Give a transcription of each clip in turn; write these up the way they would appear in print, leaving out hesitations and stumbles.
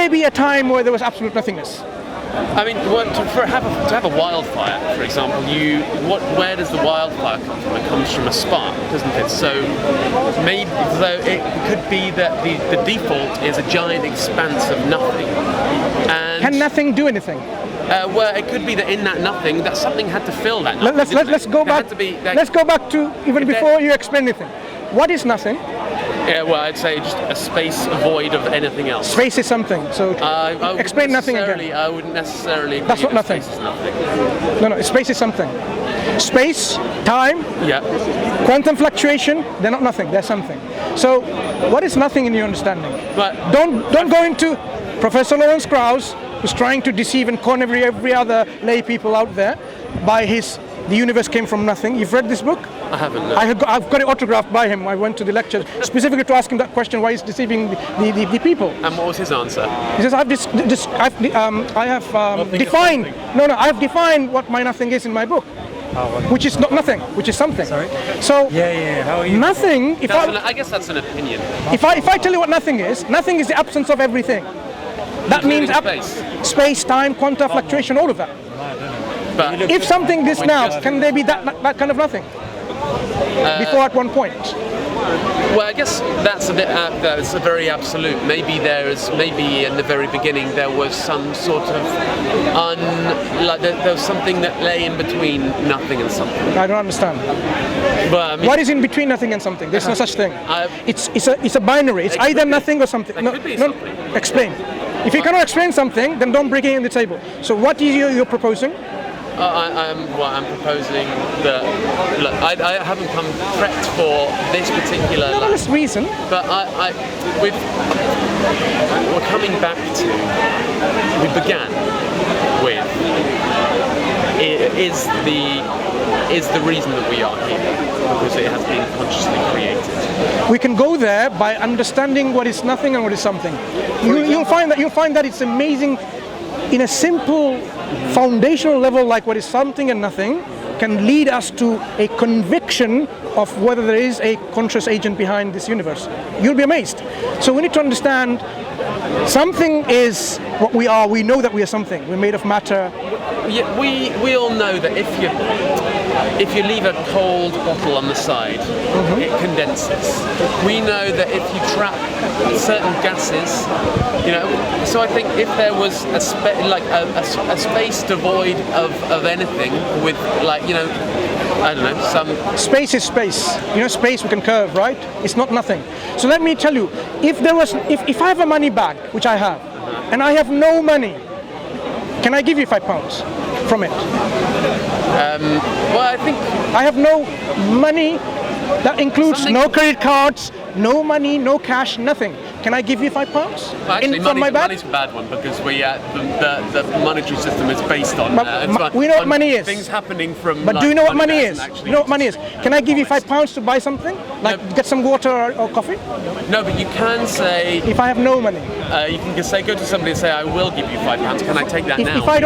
there be a time where there was absolute nothingness? I mean, to have a wildfire, for example, where does the wildfire come from? It comes from a spark, doesn't it? So maybe it could be that the default is a giant expanse of nothing. And can nothing do anything? Well, it could be that in that nothing, that something had to fill that nothing. Let's go back. Let's go back to even before you explain anything. What is nothing? Yeah, well, I'd say just a space void of anything else. Space is something. So explain nothing again. I wouldn't necessarily agree. That's what nothing. Space is nothing. No, space is something. Space, time, yeah. Quantum fluctuation, they're not nothing, they're something. So what is nothing in your understanding? But don't go into Professor Lawrence Krauss, who's trying to deceive and con every other lay people out there by the universe came from nothing. You've read this book? I haven't. No. I've got it autographed by him. I went to the lecture specifically to ask him that question: why he's deceiving the people? And what was his answer? He says, I have defined what my nothing is in my book, which is not nothing, which is something. Sorry. So How are you? nothing. I guess that's an opinion. If I tell you what nothing is the absence of everything. That means space, time, quantum fluctuation, all of that. But if something exists now, can there be that kind of nothing? Before at one point. Well, I guess that's a bit. That's a very absolute. Maybe in the very beginning there was some sort of there was something that lay in between nothing and something. I don't understand. But I mean, what is in between nothing and something? There's no such thing. It's a binary. It's either nothing or something. Something. Explain. If you cannot explain something, then don't bring it in the table. So what is you're proposing? I'm proposing that. Look, I haven't come prepped for this particular. No, that's reason. But we're coming back to. We began with. Is the reason that we are here because it has been consciously created. We can go there by understanding what is nothing and what is something. You'll find that it's amazing. In a simple foundational level like what is something and nothing can lead us to a conviction of whether there is a conscious agent behind this universe. You'll be amazed. So we need to understand something is what we are. We know that we are something. We're made of matter. Yeah, we all know that if you leave a cold bottle on the side, it condenses. We know that if you trap certain gases, so I think if there was a space devoid of anything with I don't know, some... Space is space. Space we can curve, right? It's not nothing. So let me tell you, if I have a money bag, which I have, and I have no money, can I give you £5 from it? Well, I think... I have no money. That includes no credit cards, no money, no cash, nothing. Can I give you £5? Well, actually, money's a bad one because the monetary system is based on. We know what money is. Things happening from. But do you know what money is? You know what money is? Can I give you £5 to buy something, like get some water or coffee? No, but you can say. If I have no money. You can just go to somebody and say, "I will give you £5. Can I take that now?" If I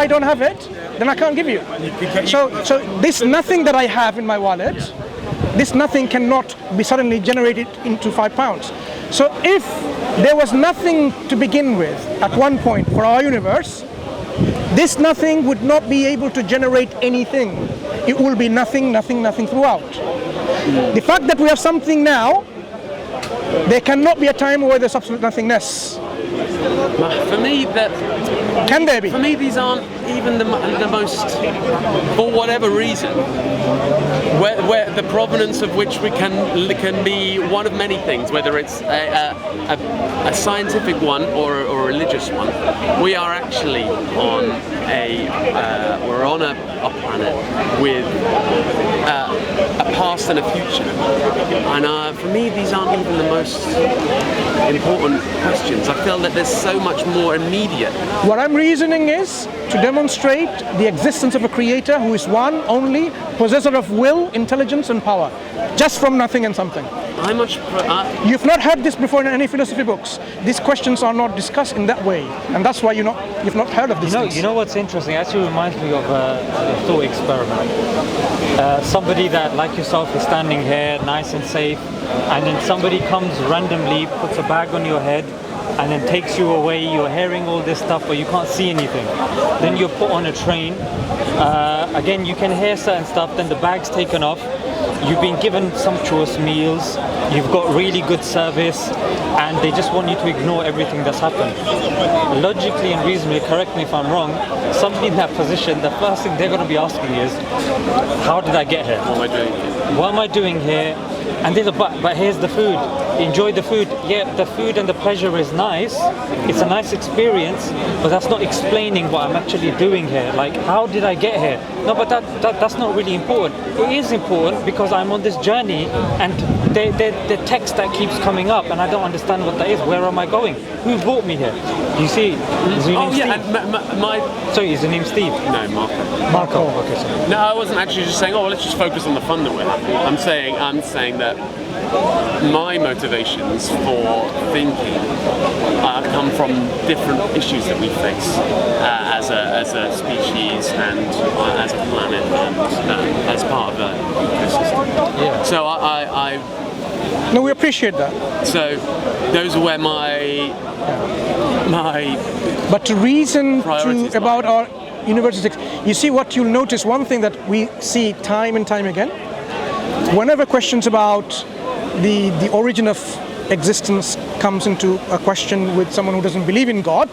don't have it, then I can't give you. So this nothing that I have in my wallet. This nothing cannot be suddenly generated into £5. So if there was nothing to begin with at one point for our universe, this nothing would not be able to generate anything. It will be nothing, nothing, nothing throughout. The fact that we have something now, there cannot be a time where there's absolute nothingness. For me, can there be? For me, these aren't even the most, for whatever reason, where the provenance of which we can be one of many things, whether it's a scientific one or a religious one. We are actually on a planet with a past and a future, and for me, these aren't even the most important questions. I feel that there's so much more immediate. What I'm reasoning is to demonstrate the existence of a creator who is one, only, possessor of will, intelligence and power, just from nothing and something. You've not heard this before in any philosophy books. These questions are not discussed in that way, and that's why you've not heard of these things. You know what's interesting? It actually reminds me of a thought experiment. Somebody that, like yourself, is standing here, nice and safe, and then somebody comes randomly, puts a bag on your head, and then takes you away. You're hearing all this stuff, but you can't see anything. Then you're put on a train. Again, you can hear certain stuff, then the bag's taken off. You've been given sumptuous meals, you've got really good service, and they just want you to ignore everything that's happened. Logically and reasonably, correct me if I'm wrong, somebody in that position, the first thing they're going to be asking is, how did I get here? What am I doing here? What am I doing here? And there's a but here's the food. Enjoy the food. Yeah, the food and the pleasure is nice. It's a nice experience, but that's not explaining what I'm actually doing here. Like, how did I get here? No, but that's not really important. It is important because I'm on this journey, and the text that keeps coming up, and I don't understand what that is. Where am I going? Who brought me here? You see, is your name Steve? And Sorry, is your name Steve? No, Marco. Marco. Okay, sorry. No, I wasn't actually just saying, oh, well, let's just focus on the fun that we're having. I'm saying that my motivations for thinking come from different issues that we face as a species and as a planet and as part of the ecosystem. Yeah. So I No, we appreciate that. so those are where my But to reason Priorities lie. about our universe, you see what you'll notice, one thing that we see time and time again, whenever questions about the origin of existence comes into a question with someone who doesn't believe in God,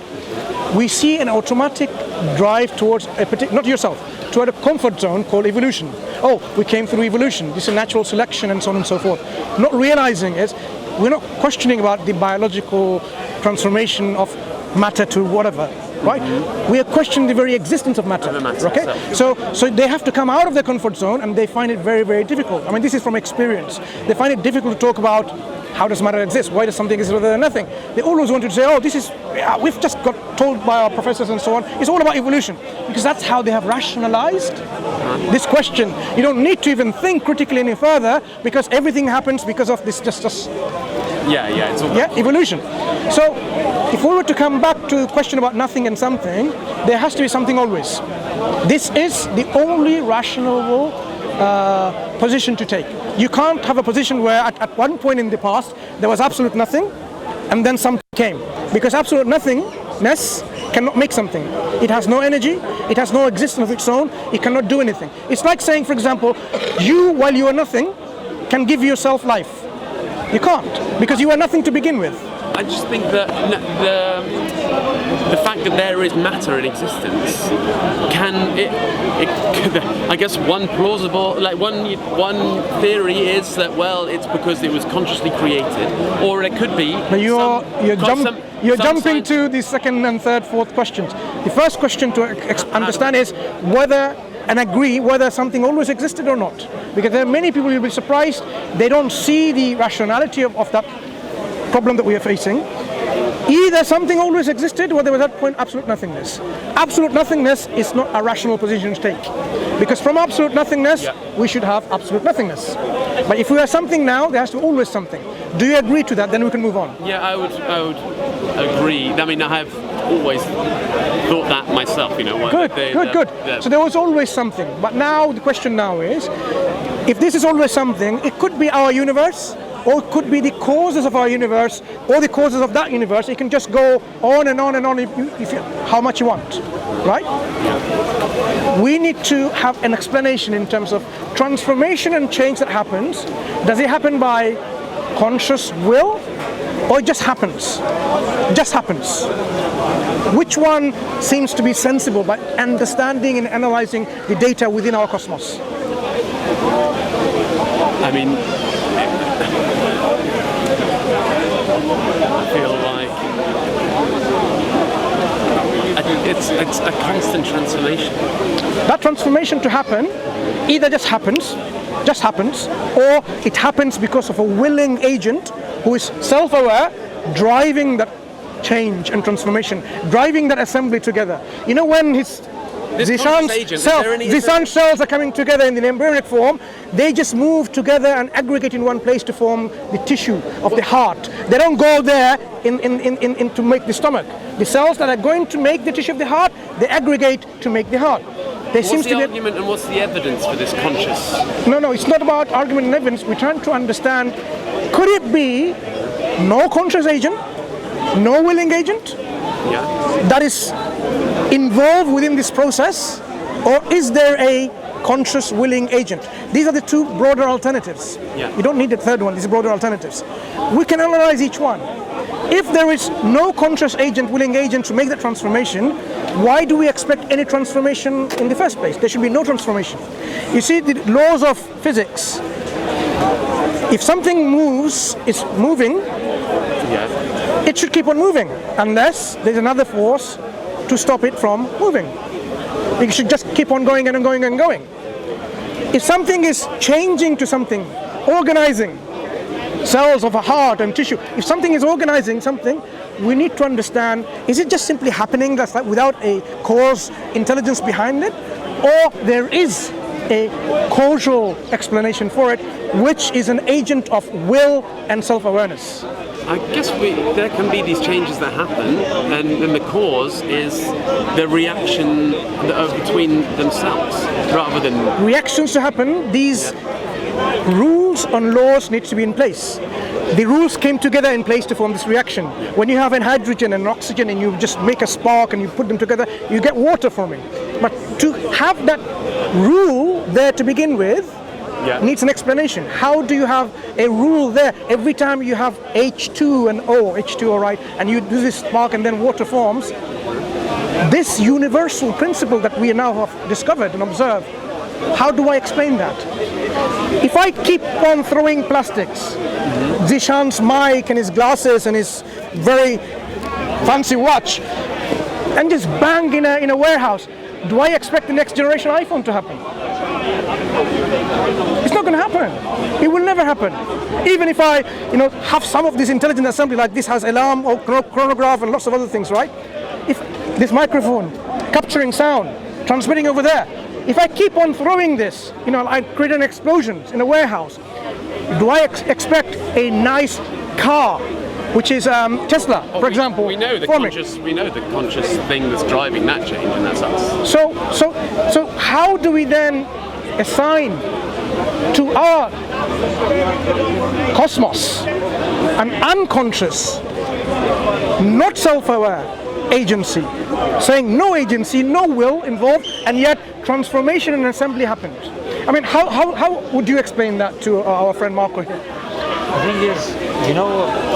we see an automatic drive towards a particular, not yourself, toward a comfort zone called evolution. Oh, we came through evolution, this is natural selection and so on and so forth. Not realizing is, we're not questioning about the biological transformation of matter to whatever, right? We are questioning the very existence of matter, okay? So they have to come out of their comfort zone, and they find it very, very difficult. I mean, this is from experience. They find it difficult to talk about how does matter exist? Why does something exist rather than nothing? They always want to say, oh, this is, we've just got told by our professors and so on. It's all about evolution, because that's how they have rationalized this question. You don't need to even think critically any further, because everything happens because of this just it's all evolution. So if we were to come back to the question about nothing and something, there has to be something always. This is the only rational position to take. You can't have a position where at one point in the past there was absolute nothing and then something came, because absolute nothingness cannot make something. It has no energy, it has no existence of its own, it cannot do anything. It's like saying, for example, you, while you are nothing, can give yourself life. You can't, because you are nothing to begin with. I just think that the fact that there is matter in existence I guess one plausible, like one theory is that, well, it's because it was consciously created, or it could be. You're jumping to the second and third, fourth questions. The first question to understand is whether and agree whether something always existed or not, because there are many people who will be surprised they don't see the rationality of that problem that we are facing. Either something always existed, or there was at that point absolute nothingness. Absolute nothingness is not a rational position to take, because from absolute nothingness we should have absolute nothingness. But if we are something now, there has to be always something. Do you agree to that? Then we can move on. Yeah, I would agree. I mean, I have always thought that myself. You know. Good. So there was always something. But now the question now is, if this is always something, it could be our universe, or it could be the causes of our universe, or the causes of that universe. It can just go on and on and on how much you want, right? We need to have an explanation in terms of transformation and change that happens. Does it happen by conscious will, or it just happens? Just happens. Which one seems to be sensible by understanding and analyzing the data within our cosmos? I mean, I feel like it's a constant transformation. That transformation to happen either just happens, or it happens because of a willing agent who is self-aware, driving that change and transformation, driving that assembly together. You know, when the sun cells are coming together in the embryonic form, they just move together and aggregate in one place to form the tissue of the heart. They don't go there in to make the stomach. The cells that are going to make the tissue of the heart, they aggregate to make the heart. What's the argument and what's the evidence for this conscious? No, it's not about argument and evidence. We're trying to understand, could it be no conscious agent, no willing agent that is involved within this process, or is there a conscious willing agent? These are the two broader alternatives. You don't need the third one, these are broader alternatives. We can analyze each one. If there is no conscious agent, willing agent to make that transformation, why do we expect any transformation in the first place? There should be no transformation. You see, the laws of physics, if something moves, it's moving, it should keep on moving unless there's another force to stop it from moving. It should just keep on going and going and going. If something is changing to something, organizing cells of a heart and tissue, if something is organizing something, we need to understand, is it just simply happening that's like without a cause, intelligence behind it? Or there is a causal explanation for it, which is an agent of will and self-awareness. I guess there can be these changes that happen, and then the cause is the reaction between themselves, rather than... Reactions to happen, these rules and laws need to be in place. The rules came together in place to form this reaction. When you have an hydrogen and an oxygen and you just make a spark and you put them together, you get water forming. But to have that rule there to begin with, needs an explanation. How do you have a rule there? Every time you have H2 and O, H2O, right, and you do this spark and then water forms, this universal principle that we now have discovered and observed, how do I explain that? If I keep on throwing plastics, Zishan's mic and his glasses and his very fancy watch, and just bang in a warehouse, do I expect the next generation iPhone to happen? It's not going to happen. It will never happen. Even if I, have some of this intelligent assembly, like this has alarm or chronograph and lots of other things, right? If this microphone capturing sound, transmitting over there, if I keep on throwing this, I create an explosion in a warehouse. Do I expect a nice car, which is Tesla, for example? We know the conscious thing that's driving that change, and that's us. So how do we then assign to our cosmos an unconscious, not self-aware agency, saying no agency, no will involved, and yet transformation and assembly happens? I mean, how would you explain that to our friend Marco here? The thing is,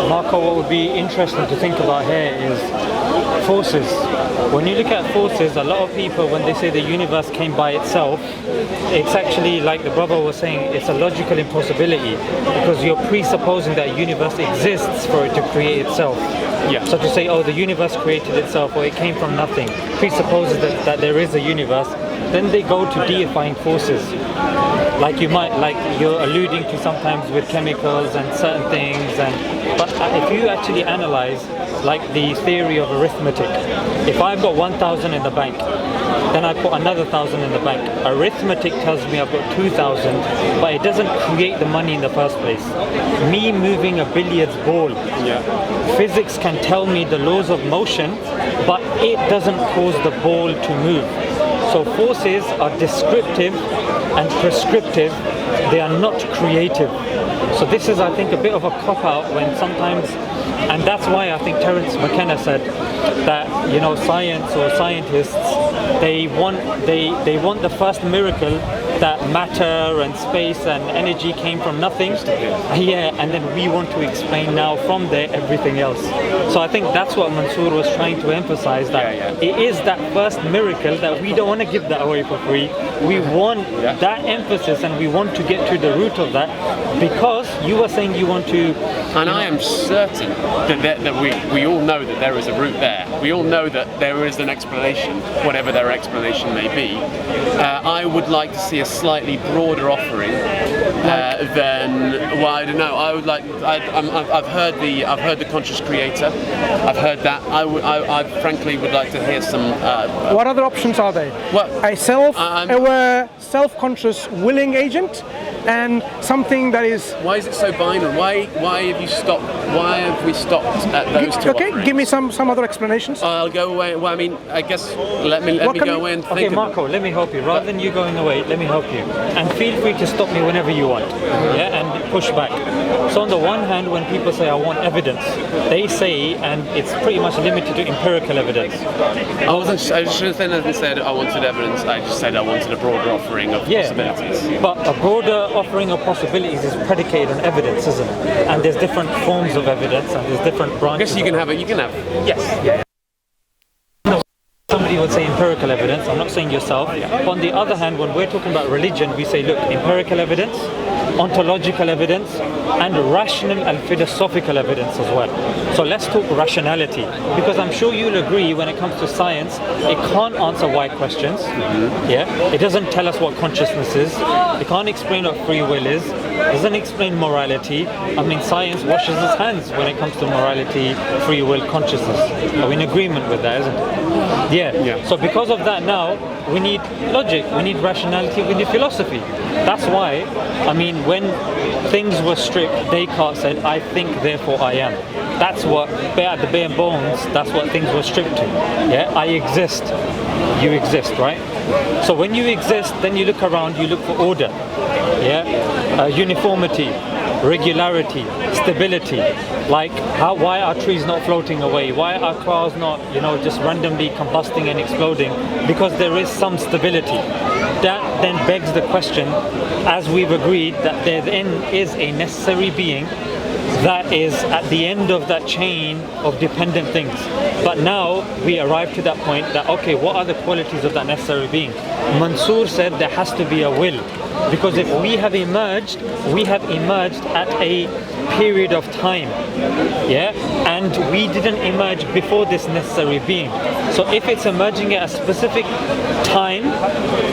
Marco, what would be interesting to think about here is forces. When you look at forces, a lot of people, when they say the universe came by itself, it's actually, like the brother was saying, it's a logical impossibility, because you're presupposing that a universe exists for it to create itself. So to say, the universe created itself, or it came from nothing, presupposes that there is a universe. Then they go to deifying forces, like you're alluding to sometimes with chemicals and certain things. But if you actually analyze, like the theory of arithmetic, if I've got 1,000 in the bank, then I put another 1,000 in the bank. Arithmetic tells me I've got 2,000, but it doesn't create the money in the first place. Me moving a billiards ball, physics can tell me the laws of motion, but it doesn't cause the ball to move. So forces are descriptive and prescriptive, they are not creative. So this is, I think, a bit of a cop-out when sometimes, and that's why I think Terence McKenna said that, science or scientists, they want the first miracle, that matter and space and energy came from nothing. And then we want to explain now from there everything else. So I think that's what Mansur was trying to emphasize, that it is that first miracle that we don't want to give that away for free. We want that emphasis, and we want to get to the root of that, because you were saying you want to... And I am certain that we all know that there is a root there. We all know that there is an explanation, whatever their explanation may be. I would like to see a slightly broader offering than, well, I don't know. I would like. I've heard the conscious creator. I've heard that. I frankly would like to hear some. What other options are there? Well, a self-aware, self-conscious, willing agent, and something that is... Why is it so binary? Why have you stopped why have we stopped at those two? Okay, offerings? give me some other explanations. I'll go away. Well, I mean, I guess let me go away and think. Okay, Marco, let me help you. Rather than you going away, let me help you. And feel free to stop me whenever you want. Yeah, and push back. So on the one hand, when people say I want evidence, they say, and it's pretty much limited to empirical evidence. I should have said I wanted evidence. I just said I wanted a broader offering of possibilities. But a broader offering of possibilities is predicated on evidence, isn't it? And there's different forms of evidence, and there's different branches. I guess you can have it. You can have. Yes. Yeah. Somebody would say empirical evidence. I'm not saying yourself. But on the other hand, when we're talking about religion, we say, look, empirical evidence, ontological evidence, and rational and philosophical evidence as well. So let's talk rationality, because I'm sure you'll agree when it comes to science, it can't answer why questions. Yeah, it doesn't tell us what consciousness is. It can't explain what free will is. It doesn't explain morality. I mean, science washes its hands when it comes to morality, free will, consciousness. Are we in agreement with that, isn't it? Yeah. So because of that now, we need logic, we need rationality, we need philosophy. That's why, I mean, when things were stripped, Descartes said, I think, therefore I am. That's what, at the bare bones, that's what things were stripped to. Yeah, I exist, you exist, right? So when you exist, then you look around, you look for order. Yeah, uniformity, regularity, stability. Like, why are trees not floating away? Why are cars not, just randomly combusting and exploding? Because there is some stability. That then begs the question, as we've agreed, that there then is a necessary being that is at the end of that chain of dependent things. But now we arrive to that point that, okay, what are the qualities of that necessary being? Mansur said there has to be a will. Because if we have emerged at a period of time, yeah, and we didn't emerge before this necessary being. So if it's emerging at a specific time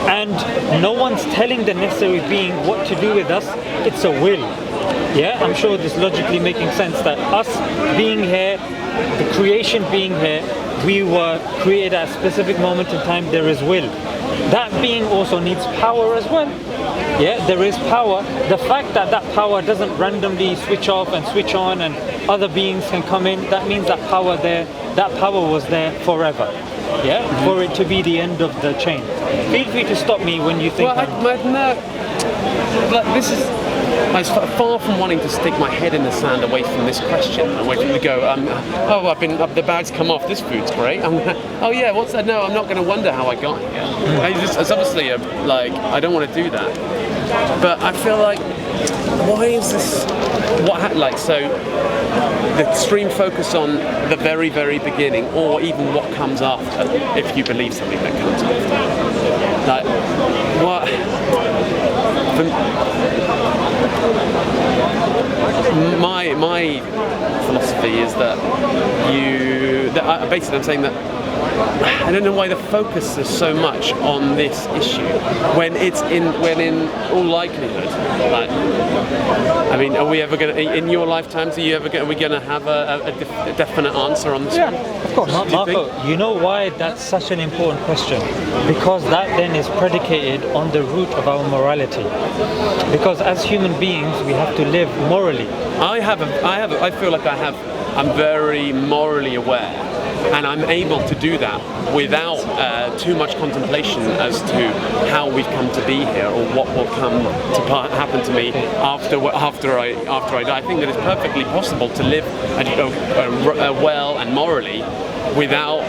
and no one's telling the necessary being what to do with us, it's a will. Yeah, I'm sure this logically making sense that us being here, the creation being here, we were created at a specific moment in time, there is will. That being also needs power as well. Yeah, there is power. The fact that that power doesn't randomly switch off and switch on and other beings can come in, that means that power was there forever. Yeah, for it to be the end of the chain. Feel free to stop me when you think. This is. I was far from wanting to stick my head in the sand away from this question, away from the bag's come off, this food's great. Oh yeah, what's that? No, I'm not going to wonder how I got here. It's obviously I don't want to do that. But I feel like, why is this? So the extreme focus on the very, very beginning, or even what comes after, if you believe something that comes after. Like, what? My philosophy is that basically I'm saying that I don't know why the focus is so much on this issue when in all likelihood, like, I mean, are we ever going to, in your lifetimes, are we going to have a definite answer on this one? Of course. Marco, you know why that's such an important question? Because that then is predicated on the root of our morality. Because as human beings, we have to live morally. I feel like I'm very morally aware. And I'm able to do that without too much contemplation as to how we've come to be here or what will come to happen to me after I die. I think that it's perfectly possible to live well and morally without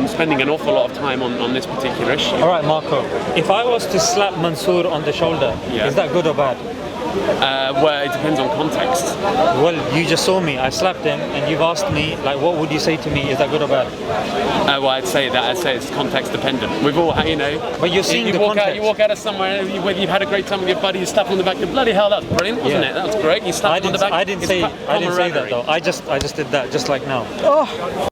spending an awful lot of time on this particular issue. All right, Marco. If I was to slap Mansur on the shoulder, is that good or bad? Well, it depends on context. Well, you just saw me. I slapped him, and you've asked me, like, what would you say to me? Is that good or bad? Well, I'd say it's context dependent. We've all, But you're seeing the context. You walk out of somewhere where you've had a great time with your buddy. You slap him on the back. Bloody hell, that's brilliant, wasn't it? That was great. You slapped him on the back. I didn't say that though. I just did that, just like now. Oh.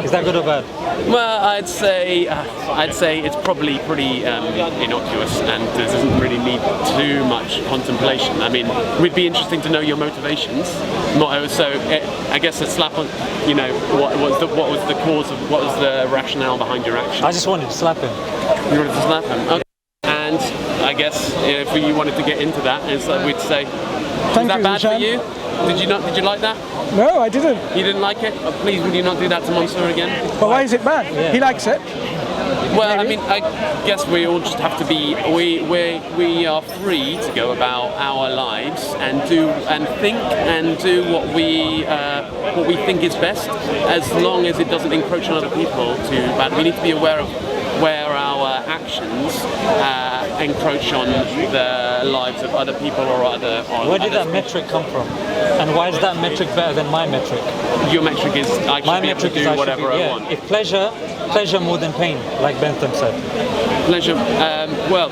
Is that good or bad? Well, I'd say it's probably pretty innocuous and doesn't really need too much contemplation. I mean, it would be interesting to know your motivations. So I guess a slap on, what was the cause of, what was the rationale behind your action? I just wanted to slap him. You wanted to slap him? Okay. And I guess if you wanted to get into that, we'd say, was that bad for you? Did you like that? No, I didn't. You didn't like it? Please, would you not do that to Mansur again? But why is it bad? He likes it. Well, I mean, I guess we all just have to be. We are free to go about our lives and do and think and do what we think is best, as long as it doesn't encroach on other people too bad. We need to be aware of where our actions encroach on the lives of other people or other. Where did that metric come from? And why is that metric better than my metric? Your metric is I should be able to do whatever I want. If pleasure more than pain, like Bentham said. Pleasure. Well,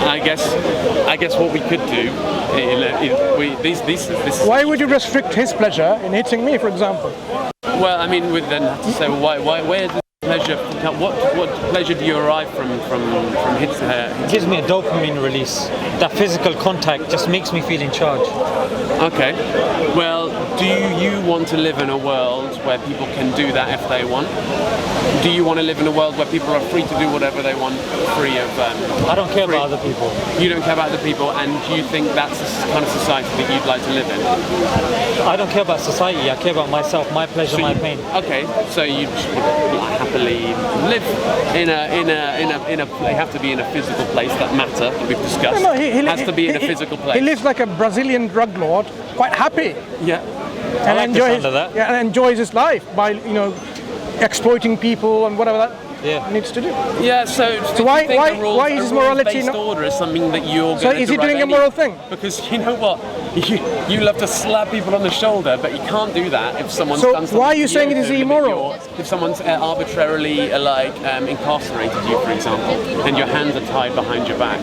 I guess what we could do. Why would you restrict his pleasure in hitting me, for example? Well, I mean, we'd then have to say, well, where does pleasure? What pleasure do you arrive from hitting her? It gives me a dopamine release. That physical contact just makes me feel in charge. Okay. Well, do you want to live in a world where people can do that if they want? Do you want to live in a world where people are free to do whatever they want, free of? I don't care about other people. You don't care about other people, and do you think that's the kind of society that you'd like to live in? I don't care about society. I care about myself, my pleasure, my pain. Okay, so you just would happily live in a. They have to be in a physical place. That matter that we've discussed. No, he has to be in a physical place. He lives like a Brazilian drug lord, quite happy. Yeah. And like enjoys that. Yeah, and enjoys his life by exploiting people and whatever that needs to do. Yeah, so why is his morality not? Order is something that you're. So is he doing a moral thing? Because you know what, you love to slap people on the shoulder, but you can't do that if someone's done something. So why are you saying it is immoral? If someone's arbitrarily incarcerated you, for example, and your hands are tied behind your back,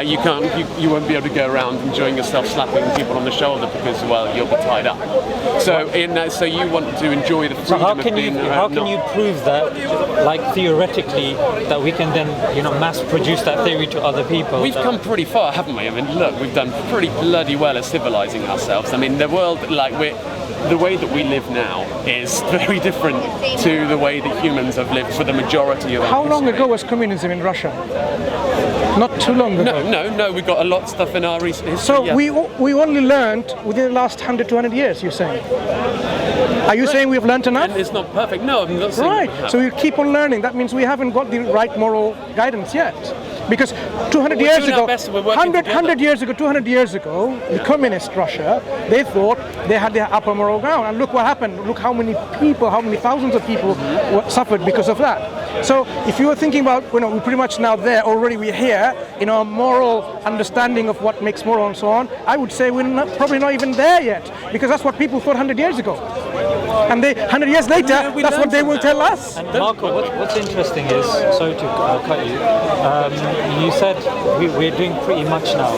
you won't be able to go around enjoying yourself slapping people on the shoulder because you'll be tied up. So so you want to enjoy the freedom. So how can you prove that, like theoretically, that we can then mass produce that theory to other people? We've come pretty far, haven't we? I mean, look, we've done pretty bloody well at civilizing ourselves. I mean, the world, the way that we live now is very different to the way that humans have lived for the majority of our How long history. ago was communism in Russia? Not too long ago. No, we've got a lot of stuff in our recent history. So we only learned within the last 100 to 200 years, you're saying? Are you saying we've learned enough? And it's not perfect. No, I'm not saying right. we have. So we keep on learning. That means we haven't got the right moral guidance yet. Because 200 years ago, 200 years ago, the communist Russia, they thought they had their upper moral ground. And look what happened. Look how many people, how many thousands of people suffered because of that. So if you were thinking about, we're pretty much now there already, we're here in our moral understanding of what makes moral and so on, I would say we're probably not even there yet. Because that's what people thought 100 years ago. And 100 years later, that's what they will tell us. And Marco, what's interesting is, sorry to cut you, you said we're doing pretty much now.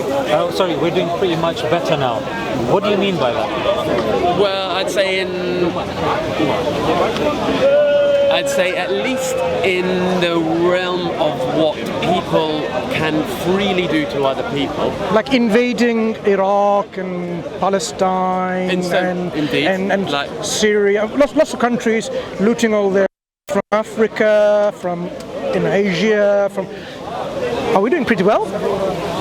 We're doing pretty much better now. What do you mean by that? Well, I'd say at least in the realm of what people can freely do to other people. Like invading Iraq and Palestine and Syria, lots of countries, looting all their from Africa, from Asia, Are we doing pretty well?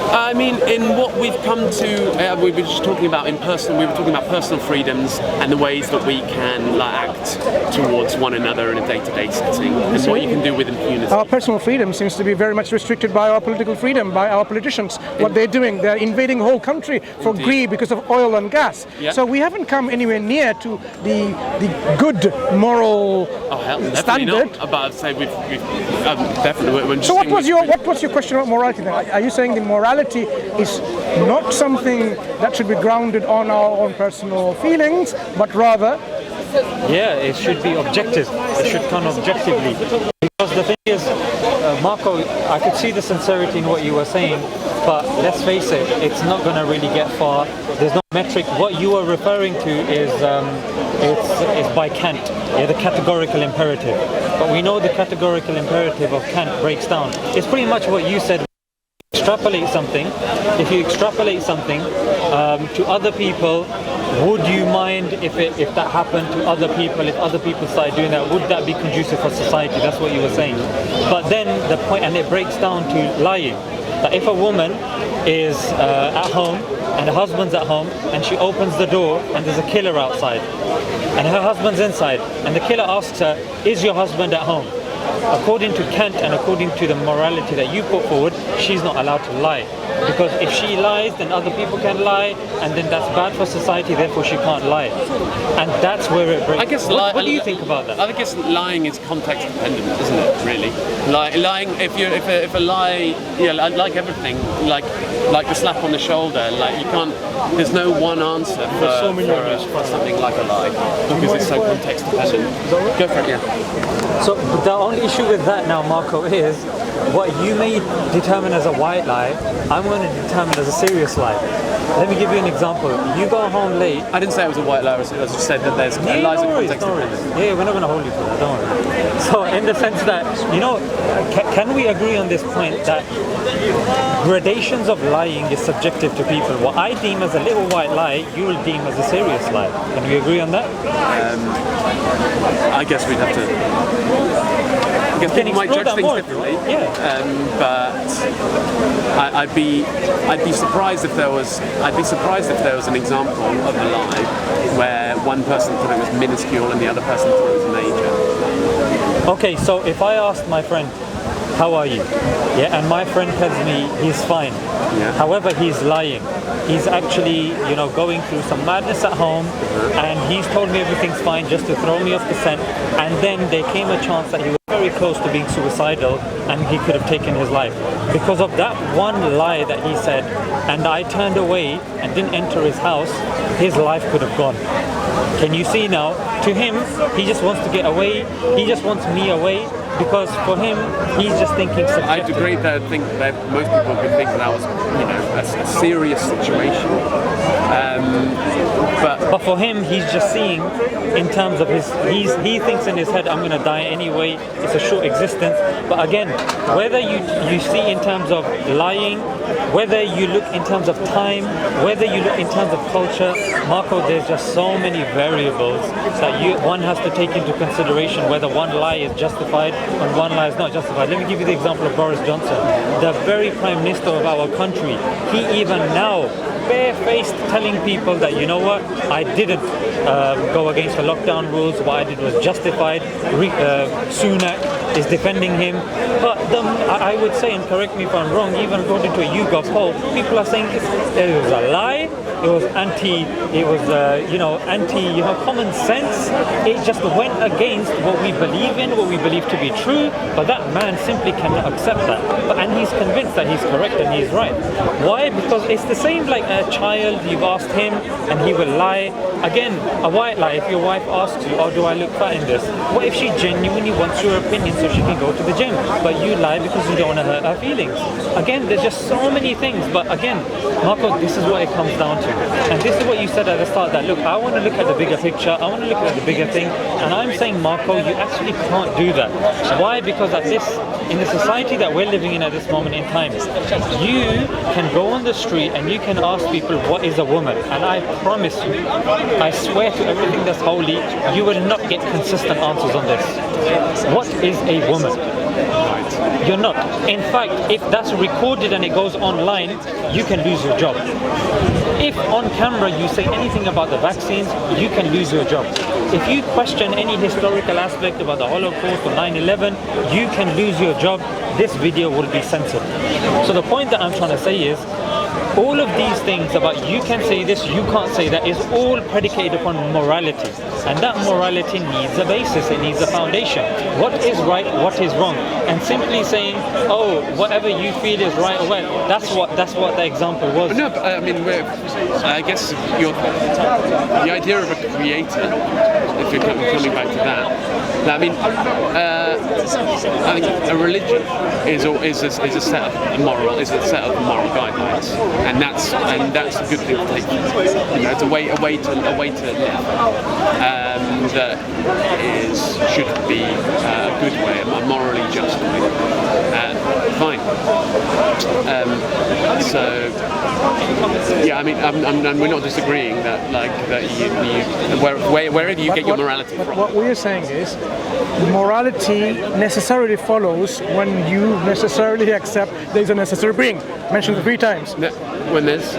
I mean, in what we've come to, we were just talking about we were talking about personal freedoms and the ways that we can act towards one another in a day-to-day setting, and what you can do with impunity. Our personal freedom seems to be very much restricted by our political freedom, by our politicians. What they're doing, they're invading a whole country for greed because of oil and gas. Yeah. So we haven't come anywhere near to the good moral standard. Not. But I'd say we've definitely. So what was your question about morality then? Are you saying the morality is not something that should be grounded on our own personal feelings, but rather? Yeah, it should be objective. It should come objectively. Because the thing is, Marco, I could see the sincerity in what you were saying, but let's face it, it's not going to really get far. There's no metric. What you are referring to is by Kant, the categorical imperative. But we know the categorical imperative of Kant breaks down. It's pretty much what you said. If you extrapolate something to other people, would you mind if that happened to other people, if other people started doing that, would that be conducive for society? That's what you were saying. But then the point, and it breaks down to lying, that if a woman is at home and her husband's at home, and she opens the door and there's a killer outside, and her husband's inside, and the killer asks her, is your husband at home? According to Kant and according to the morality that you put forward, she's not allowed to lie. Because if she lies, then other people can lie, and then that's bad for society, therefore she can't lie. And that's where it breaks. I guess what do you think about that? I guess lying is context dependent, isn't it? Really, lying. If a lie, like everything, like the slap on the shoulder, like you can't. There's no one answer for something like a lie because it's so context dependent. Go for it, yeah. So the only issue with that now, Marco, is what you may determine as a white lie, I'm going to determine as a serious lie. Let me give you an example. You go home late. I didn't say it was a white lie. I just said that there's lies are context dependent. Yeah, we're not going to hold you to that. Don't worry. So in the sense that, can we agree on this point that gradations of lying is subjective to people? What I deem as a little white lie, you will deem as a serious lie. Can we agree on that? I guess we'd have to. I guess people might judge things differently. But I'd be surprised if there was. I'd be surprised if there was an example of a lie where one person thought it was minuscule and the other person thought it was major. Okay, so if I asked my friend, how are you? Yeah, and my friend tells me he's fine. Yeah. However, he's lying. He's actually, going through some madness at home, and he's told me everything's fine just to throw me off the scent. And then there came a chance that he was very close to being suicidal, and he could have taken his life because of that one lie that he said. And I turned away and didn't enter his house. His life could have gone. Can you see now? To him, he just wants to get away. He just wants me away. Because for him, he's just thinking subjective. I'd agree that I think that most people would think that was, a serious situation. But for him, he's just seeing in terms of he thinks in his head, I'm going to die anyway. It's a short existence. But again, whether you see in terms of lying, whether you look in terms of time, whether you look in terms of culture, Marco, there's just so many variables that one has to take into consideration whether one lie is justified and one lie is not justified. Let me give you the example of Boris Johnson, the very Prime Minister of our country. He even now barefaced telling people that, you know what, I didn't go against the lockdown rules, what I did was justified. Sunak is defending him. But I would say, and correct me if I'm wrong, even according to a YouGov poll, people are saying it was a lie, it was anti common sense. It just went against what we believe in, what we believe to be true, but that man simply cannot accept that. And he's convinced that he's correct and he's right. Why? Because it's the same like a child, you've asked him and he will lie. Again, a white lie, if your wife asks you, oh, do I look fat in this? What if she genuinely wants your opinion so she can go to the gym? But you lie because you don't want to hurt her feelings. Again, there's just so many things. But again, Marco, this is what it comes down to. And this is what you said at the start, that look, I want to look at the bigger picture, I want to look at the bigger thing. And I'm saying, Marco, you actually can't do that. Why? Because in the society that we're living in at this moment in time, you can go on the street and you can ask people, what is a woman? And I promise you, I swear to everything that's holy, you will not get consistent answers on this. What is a woman? You're not. In fact, if that's recorded and it goes online, you can lose your job. If on camera you say anything about the vaccines, you can lose your job. If you question any historical aspect about the Holocaust or 9/11, you can lose your job. This video will be censored. So the point that I'm trying to say is, all of these things about you can say this, you can't say that, is all predicated upon morality. And that morality needs a basis, it needs a foundation. What is right, what is wrong? And simply saying, oh, whatever you feel is right or well, that's what the example was. No, but I mean, I guess the idea of a creator, if you're coming back to that, I mean, I think a religion is a set of moral guidelines, and that's a good thing to take. It's a way to live that should be a good way, a morally just way. Fine. So yeah, I mean, we're not disagreeing that you wherever you get your morality from. What we're saying is, morality necessarily follows when you necessarily accept there's a necessary being. Mentioned 3 times. When there's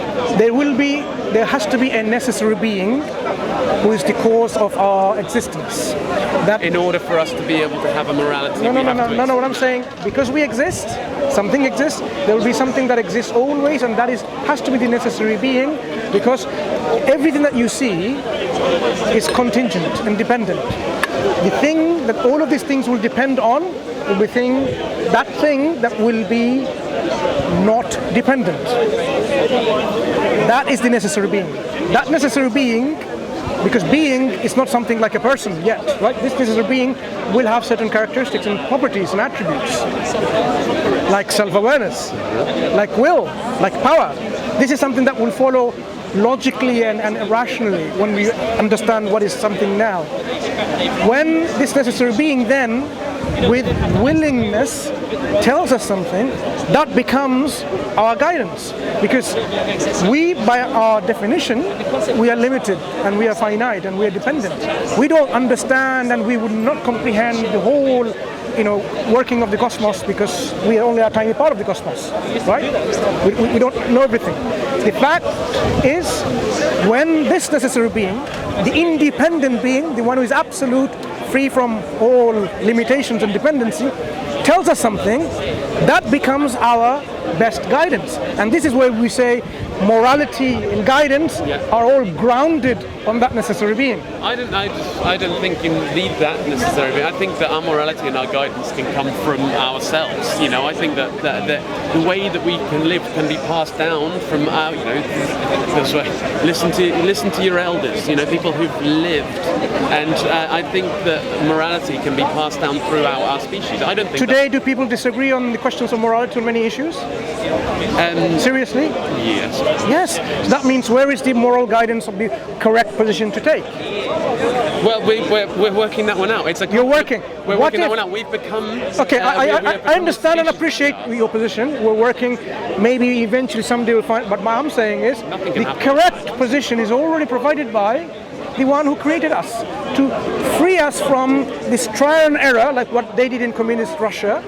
there has to be a necessary being who is the cause of our existence. That in order for us to be able to have a morality. no. What I'm saying, because we exist, something exists. There will be something that exists always, and that has to be the necessary being, because everything that you see is contingent and dependent. The thing that all of these things will depend on will be that thing that will be not dependent. That is the necessary being. That necessary being, because being is not something like a person yet, right? This necessary being will have certain characteristics and properties and attributes, like self-awareness, like will, like power. This is something that will follow logically and rationally when we understand what is something now. When this necessary being then, with willingness, tells us something, that becomes our guidance. Because we, by our definition, we are limited and we are finite and we are dependent. We don't understand and we would not comprehend the whole working of the cosmos, because we are only a tiny part of the cosmos, right? We don't know everything. The fact is, when this necessary being, the independent being, the one who is absolute, free from all limitations and dependency, tells us something, that becomes our best guidance. And this is where we say morality and guidance are all grounded on that necessary being. I don't think you need that necessarily. I think that our morality and our guidance can come from ourselves. I think that the way that we can live can be passed down from our, this way. Listen to your elders. People who've lived, and I think that morality can be passed down throughout our species. I don't think. Today, do people disagree on the questions of morality on many issues? Seriously? Yes. Yes. That means where is the moral guidance of the correct position to take? Well, we're working that one out. You're working. We're working that one out. We've become. Okay, I understand and appreciate your position. We're working. Maybe eventually someday we'll find. But what I'm saying is the correct position is already provided by the one who created us, to free us from this trial and error, like what they did in communist Russia,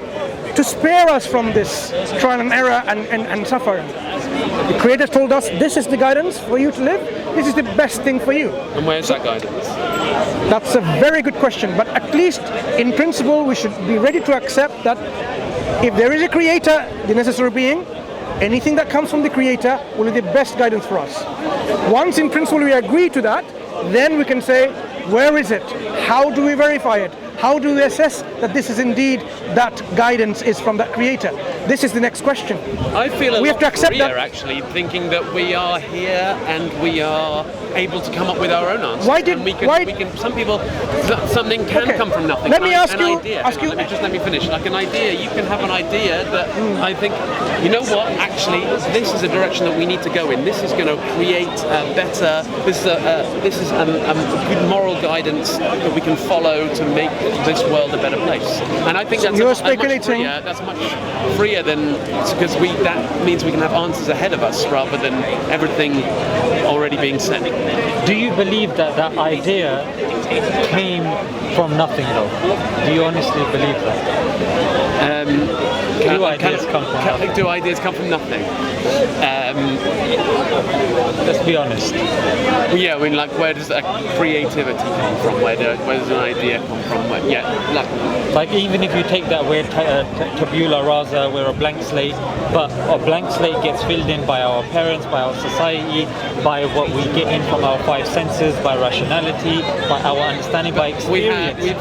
to spare us from this trial and error and suffering. The Creator told us, this is the guidance for you to live, this is the best thing for you. And where's that guidance? That's a very good question, but at least in principle we should be ready to accept that if there is a Creator, the necessary being, anything that comes from the Creator will be the best guidance for us. Once in principle we agree to that, then we can say, where is it? How do we verify it? How do we assess that this is indeed that guidance is from that Creator? This is the next question. I feel we have to accept freer, that. Actually, thinking that we are here and we are able to come up with our own answers. Some people, something can come from nothing. Let me ask you. Let me finish. Like an idea, you can have an idea that I think, you know what? Actually, this is a direction that we need to go in. This is going to create a better. This is a good moral guidance that we can follow to make this world a better place. And I think that's that's much freer than, because that means we can have answers ahead of us rather than everything already being said. Do you believe that idea came from nothing, though? Do you honestly believe that? Do ideas come from nothing? Do ideas come from nothing? Let's be honest. Yeah, I mean, like, where does creativity come from? Where does an idea come from? Like even if you take that weird tabula rasa, we're a blank slate, but a blank slate gets filled in by our parents, by our society, by what we get in from our five senses, by rationality, by our understanding, by experience. We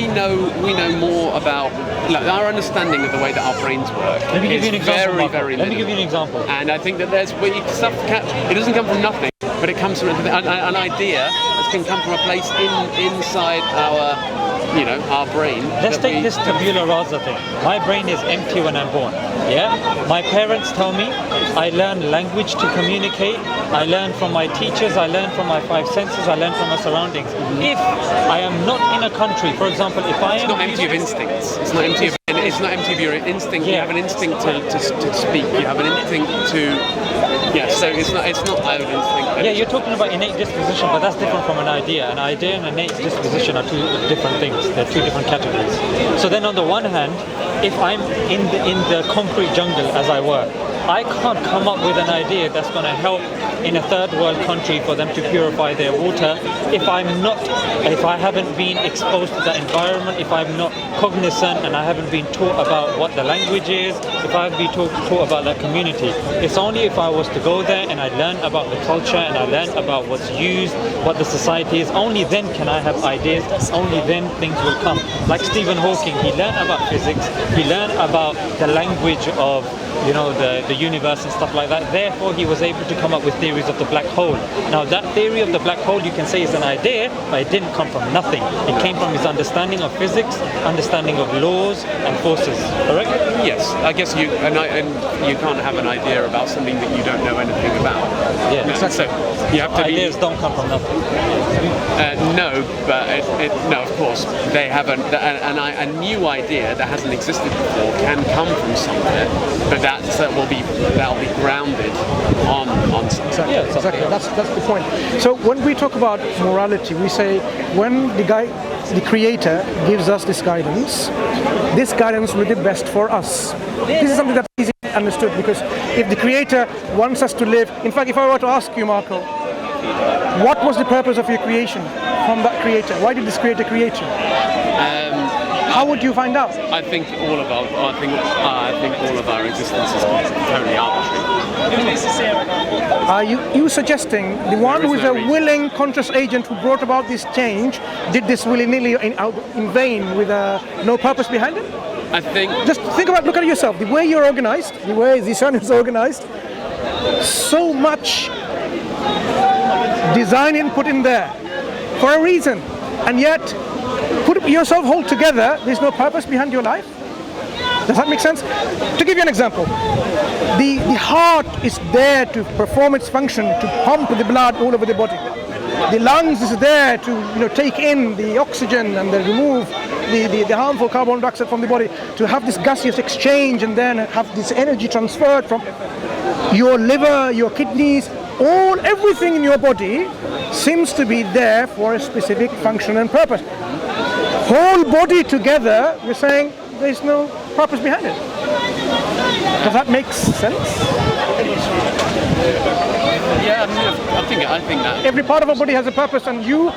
know more about. Like, our understanding of the way that our brains work is very, very limited. Let me give you an example. And I think that it doesn't come from nothing, but it comes from an idea that can come from a place inside our brain. Let's take this tabula rasa thing. My brain is empty when I'm born. Yeah? My parents tell me I learn language to communicate. I learn from my teachers. I learn from my five senses. I learn from my surroundings. If I am not in a country, for example, if I am... It's not empty of instincts. It's not empty of your instinct. Yeah. You have an instinct to speak. You have an instinct to... Yeah, so it's not out of instinct. Yeah, you're talking about innate disposition, but that's different from an idea. An idea and innate disposition are two different things. They're two different categories. So then on the one hand, if I'm in the concrete jungle as I were, I can't come up with an idea that's going to help in a third world country for them to purify their water if I haven't been exposed to that environment, if I'm not cognizant and I haven't been taught about what the language is, if I haven't been taught about that community. It's only if I was to go there and I learn about the culture and I learn about what's used, what the society is, only then can I have ideas, only then things will come. Like Stephen Hawking, he learned about physics, he learned about the language of the universe and stuff like that. Therefore, he was able to come up with theories of the black hole. Now, that theory of the black hole, you can say is an idea, but it didn't come from nothing. It came from his understanding of physics, understanding of laws and forces. Correct? Yes, I guess you can't have an idea about something that you don't know anything about. Yeah, exactly. So you have to ideas don't come from nothing. No, but no, of course they have a new idea that hasn't existed before can come from somewhere, but that'll be grounded on something. Exactly. Yeah, Exactly. That's the point. So when we talk about morality, we say when the creator gives us this guidance will be best for us. This is something that's easily understood, because if the creator wants us to live, in fact, if I were to ask you, Marco, what was the purpose of your creation from that creator? Why did this creator create you? How would you find out? I think all of our existence is totally arbitrary. Are you suggesting the one who is a willing, conscious agent who brought about this change did this willy-nilly in vain with no purpose behind it? I think. Just look at yourself. The way you're organized, the way the sun is organized, so much design input in there for a reason, and yet put yourself whole together, there's no purpose behind your life. Does that make sense? To give you an example, the heart is there to perform its function, to pump the blood all over the body. The lungs is there to take in the oxygen and then remove the harmful carbon dioxide from the body, to have this gaseous exchange and then have this energy transferred from your liver, your kidneys, everything in your body seems to be there for a specific function and purpose. Whole body together, you're saying there's no purpose behind it. Does that make sense? Yeah, I think that every part of our body has a purpose, and you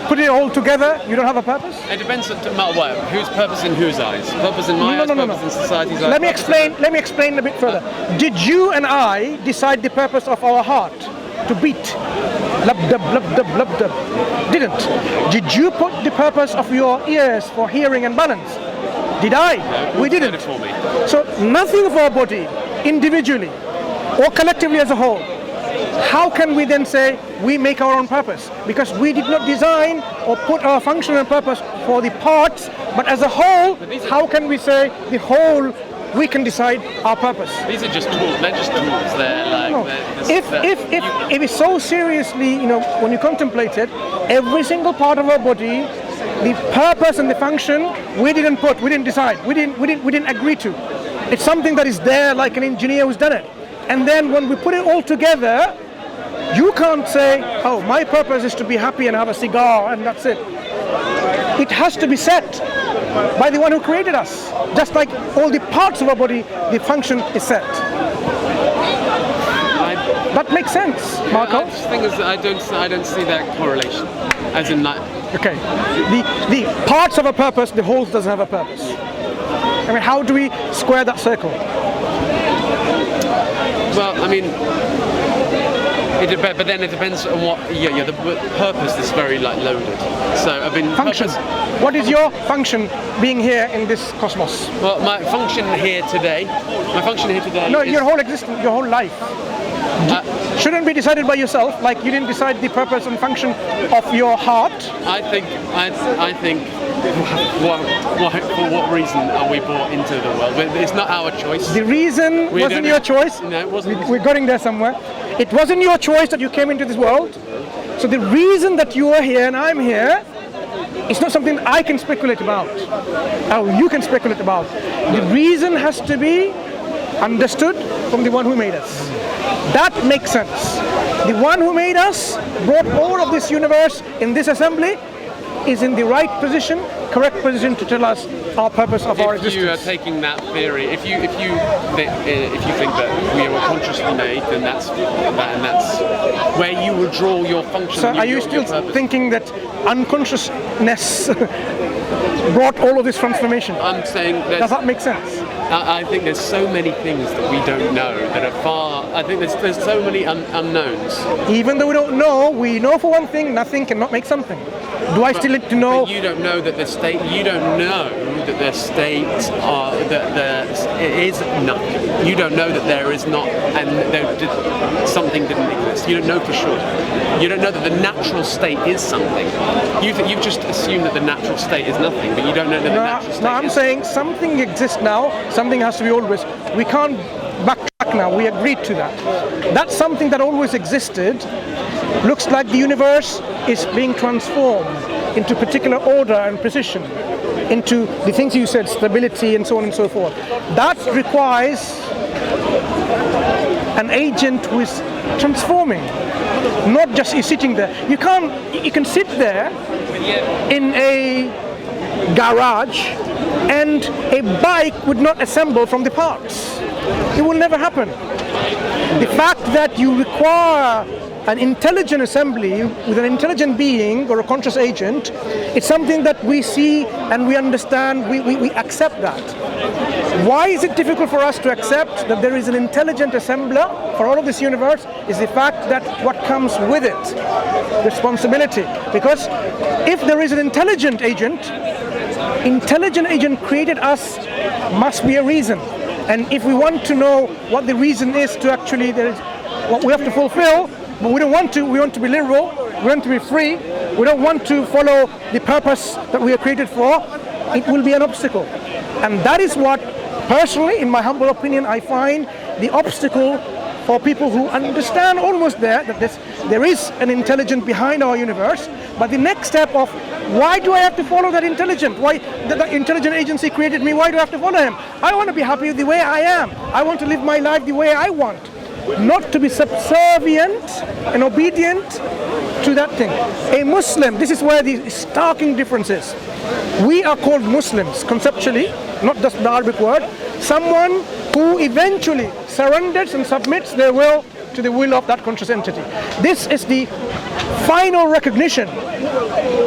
put it all together, you don't have a purpose? it depends on what, whose purpose in whose eyes? Purpose in my eyes, purpose in society's eyes. Let me explain a bit further. Did you and I decide the purpose of our heart to beat? Lub dub, lub dub, lub dub. Didn't. Did you put the purpose of your ears for hearing and balance? Did I? No, we didn't. It for me. So nothing of our body, individually or collectively as a whole, how can we then say we make our own purpose? Because we did not design or put our function and purpose for the parts, but as a whole, how can we say the whole we can decide our purpose? These are just tools. They're just tools. They're like. No. If it's so seriously, when you contemplate it, every single part of our body, the purpose and the function, we didn't decide, we didn't agree to. It's something that is there, like an engineer who's done it. And then when we put it all together, you can't say, oh, my purpose is to be happy and have a cigar and that's it. It has to be set by the one who created us. Just like all the parts of our body, the function is set. That makes sense, Marco. The thing is, I don't see that correlation. As in, like. Okay. The parts of a purpose, the whole doesn't have a purpose. I mean, how do we square that circle? Well, I mean, but then it depends on what. Yeah. The purpose is very loaded. So I've been function. What is your function being here in this cosmos? Well, my function here today. No, your whole existence, your whole life. Shouldn't be decided by yourself. Like you didn't decide the purpose and function of your heart. I think. For what reason are we brought into the world? It's not our choice. The reason wasn't your choice. No, it wasn't. We're getting there somewhere. It wasn't your choice that you came into this world. So the reason that you are here and I'm here, it's not something I can speculate about. Oh, you can speculate about. The reason has to be understood from the one who made us. That makes sense. The one who made us brought all of this universe in this assembly. is in the right position, correct position to tell us our purpose of our existence. If you are taking that theory, if you think that we were consciously made, then that's where you will draw your function. So are you still thinking that unconsciousness brought all of this transformation? I'm saying that. Does that make sense? I think there's so many things that we don't know that are far. I think there's so many unknowns. Even though we don't know, we know for one thing, nothing cannot make something. Do I still need to know? But you don't know that the state. You don't know that the state it is nothing. You don't know that there is not, and something didn't exist. You don't know for sure. You don't know that the natural state is something. You've just assumed that the natural state is nothing, but you don't know that the natural state. No, I'm saying something exists now. Something has to be always. We can't backtrack now. We agreed to that. That's something that always existed. Looks like the universe is being transformed into particular order and precision, into the things you said, stability and so on and so forth. That requires an agent who is transforming, not just you sitting there. You can sit there in a garage and a bike would not assemble from the parts. It will never happen. The fact that you require an intelligent assembly with an intelligent being or a conscious agent, it's something that we see and we understand, we accept that. Why is it difficult for us to accept that there is an intelligent assembler for all of this universe is the fact that what comes with it, responsibility. Because if there is an intelligent agent created us, must be a reason. And if we want to know what the reason is to actually, there is what we have to fulfill, but we don't want to, we want to be liberal, we want to be free, we don't want to follow the purpose that we are created for, it will be an obstacle. And that is what, personally, in my humble opinion, I find the obstacle for people who understand almost that there is an intelligence behind our universe, but the next step of why do I have to follow that intelligent? Why the intelligent agency created me? Why do I have to follow him? I want to be happy the way I am. I want to live my life the way I want, not to be subservient and obedient to that thing. A Muslim, this is where the starking difference is. We are called Muslims conceptually, not just the Arabic word. Someone who eventually surrenders and submits their will to the will of that conscious entity. This is the final recognition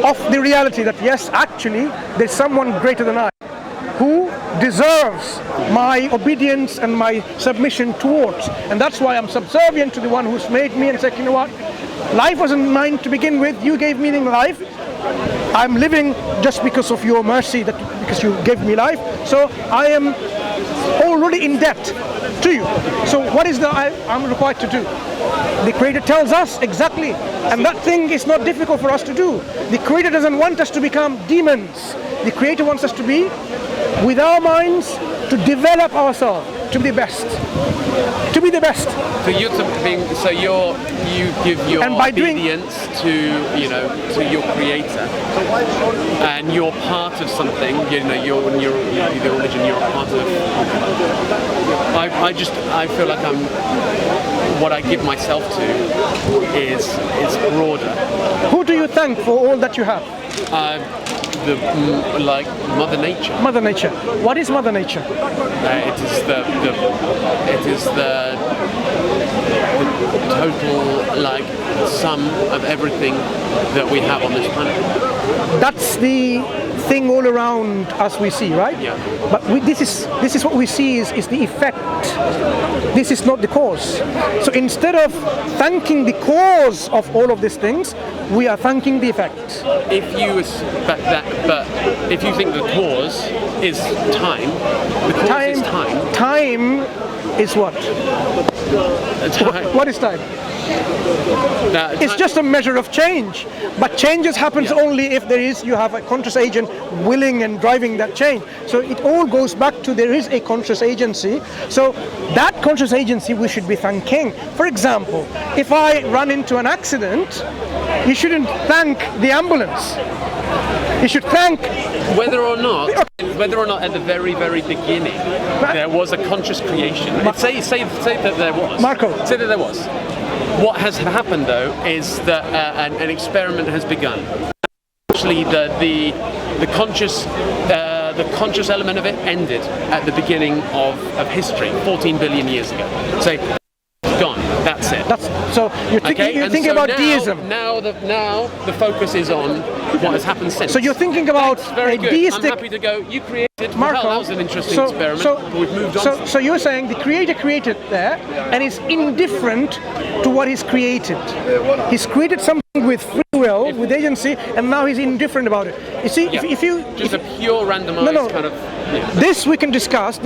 of the reality that yes, actually, there's someone greater than I who deserves my obedience and my submission towards. And that's why I'm subservient to the one who's made me and said, you know what, life wasn't mine to begin with, you gave meaning to life. I'm living just because of your mercy, because you gave me life. So I am already in debt to you. So what is I'm required to do? The Creator tells us exactly, and that thing is not difficult for us to do. The Creator doesn't want us to become demons. The Creator wants us to be, with our minds, to develop ourselves, to be the best. To be the best. So you give your obedience to your Creator, and you're part of something. You're the religion. You're a part of. I feel like what I give myself to is broader. Who do you thank for all that you have? Like Mother Nature. Mother Nature. What is Mother Nature? It is the total sum of everything that we have on this planet. That's the thing all around us we see, right? Yeah. But this is what we see is the effect. This is not the cause. So instead of thanking the cause of all of these things, we are thanking the effect. But if you think the cause is time, the cause is time. Time is what? What is time? It's just a measure of change, but changes happens only if you have a conscious agent willing and driving that change. So it all goes back to there is a conscious agency. So that conscious agency we should be thanking. For example, if I run into an accident, you shouldn't thank the ambulance. You should thank whether or not at the very, very beginning there was a conscious creation. Say that there was. Marco. Say that there was. What has happened though is that an experiment has begun. actually the conscious element of it ended at the beginning of history, 14 billion years ago. So gone. That's it. So you're thinking about deism. Now the focus is on what has happened since. So you're thinking about very a good. deistic. I'm happy to go. You created. Marco, Well, that was an interesting experiment. But we've moved on. So you're saying the creator created there and is indifferent to what he's created. He's created something with free will, with agency, and now he's indifferent about it. You see, if you just a pure randomized kind of. Yeah. This we can discuss.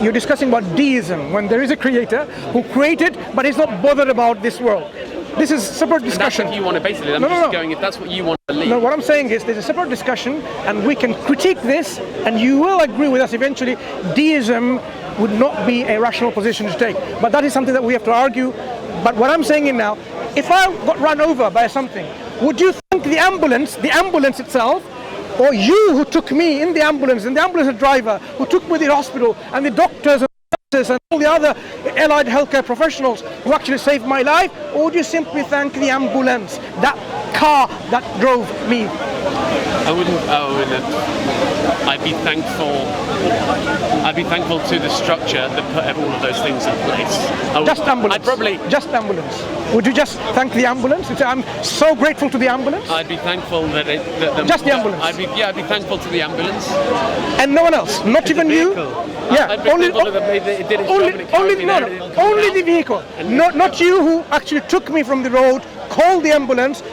You're discussing about deism, when there is a creator who created, but he's not bothered about this world. This is separate discussion. That's what you want to basically. I'm just going. If that's what you want to believe. No, what I'm saying is there's a separate discussion, and we can critique this, and you will agree with us eventually. Deism would not be a rational position to take, but that is something that we have to argue. But what I'm saying now, if I got run over by something, would you think the ambulance itself, or you who took me in the ambulance, and the ambulance driver who took me to the hospital, and the doctors and nurses and all the other allied healthcare professionals who actually saved my life, or would you simply thank the ambulance, that car that drove me? I wouldn't. I'd be thankful. I'd be thankful to the structure that put all of those things in place. Just ambulance. I'd probably just ambulance. Would you just thank the ambulance? You'd say, I'm so grateful to the ambulance. I'd be thankful that just the ambulance. I'd be thankful to the ambulance. And no one else, not even you. Yeah, I'd be thankful that it did its job. Only the vehicle. Not you who actually took me from the road, called the ambulance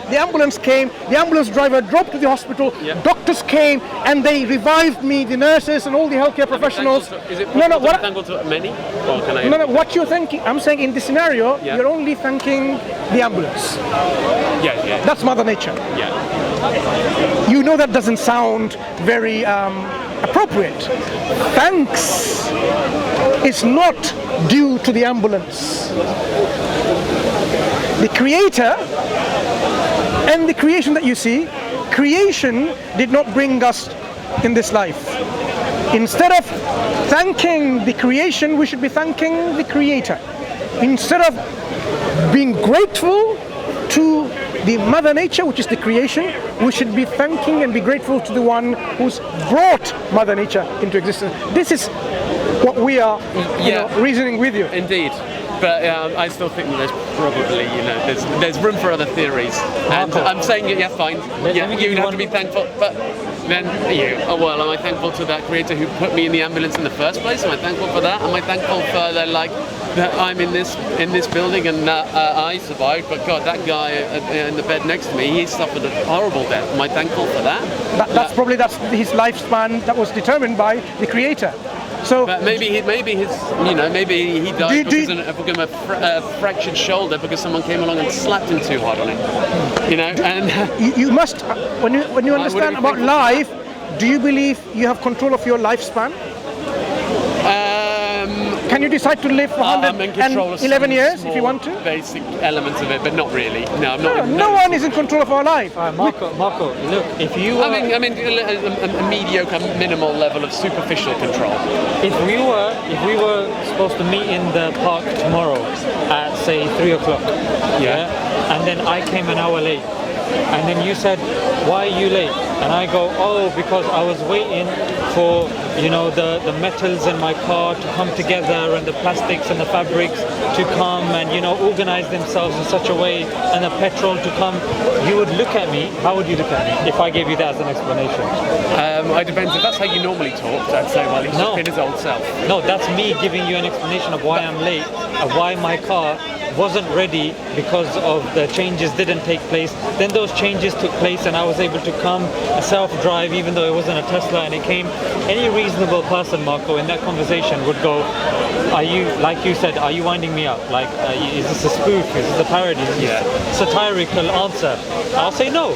came, the ambulance driver drove to the hospital, doctors came, and they revived me, the nurses and all the healthcare professionals. Is it possible to be thankful to many? Or can I? No, what you're thinking, I'm saying in this scenario, you're only thanking the ambulance. Yeah. That's Mother Nature. Yeah. You know that doesn't sound very appropriate. Thanks is not due to the ambulance. The creator and the creation that you see, creation did not bring us in this life. Instead of thanking the creation, we should be thanking the creator. Instead of being grateful to the Mother Nature, which is the creation, we should be thanking and be grateful to the one who's brought Mother Nature into existence. This is what we are reasoning with you. Indeed. But I still think that there's probably, there's room for other theories. And I'm saying, fine. You'd have to be thankful. But then am I thankful to that creator who put me in the ambulance in the first place? Am I thankful for that? Am I thankful for that I'm in this building and I survived? But God, that guy in the bed next to me, he suffered a horrible death. Am I thankful for that? That's his lifespan that was determined by the creator. So, but maybe he died because of a fractured shoulder because someone came along and slapped him too hard on it. And you must, when you understand about life, do you believe you have control of your lifespan? Can you decide to live for 111 years if you want to? Basic elements of it, but not really. No, I'm not. No one is in control of our life. Marco, look, if you were... I mean, a mediocre, minimal level of superficial control. If we were supposed to meet in the park tomorrow at, say, 3 o'clock, and then I came an hour late, and then you said, why are you late? And I go, because I was waiting for, the metals in my car to come together and the plastics and the fabrics to come and, organize themselves in such a way and the petrol to come. You would look at me, how would you look at me if I gave you that as an explanation? It depends. If that's how you normally talk, I'd say, well, he's just been his old self. No, that's me giving you an explanation of why I'm late and why my car wasn't ready because of the changes didn't take place. Then those changes took place and I was able to come self-drive even though it wasn't a Tesla, and it came. Any reasonable person, Marco, in that conversation would go, are you, like you said, are you winding me up? Like, is this a spoof? Is this a parody? Is this a satirical answer? I'll say no.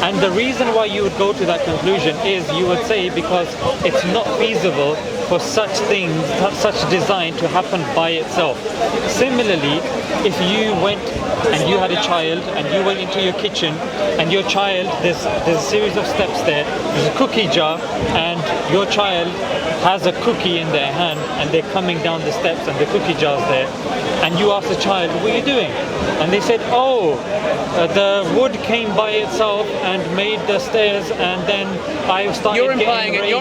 And the reason why you would go to that conclusion is you would say because it's not feasible for such things, such design to happen by itself. Similarly, if you went and you had a child and you went into your kitchen and your child, there's a series of steps there, there's a cookie jar and your child has a cookie in their hand and they're coming down the steps and the cookie jar's there. and you ask the child, what are you doing? And they said, oh, the wood came by itself and made the stairs, and then I started You're implying getting raised.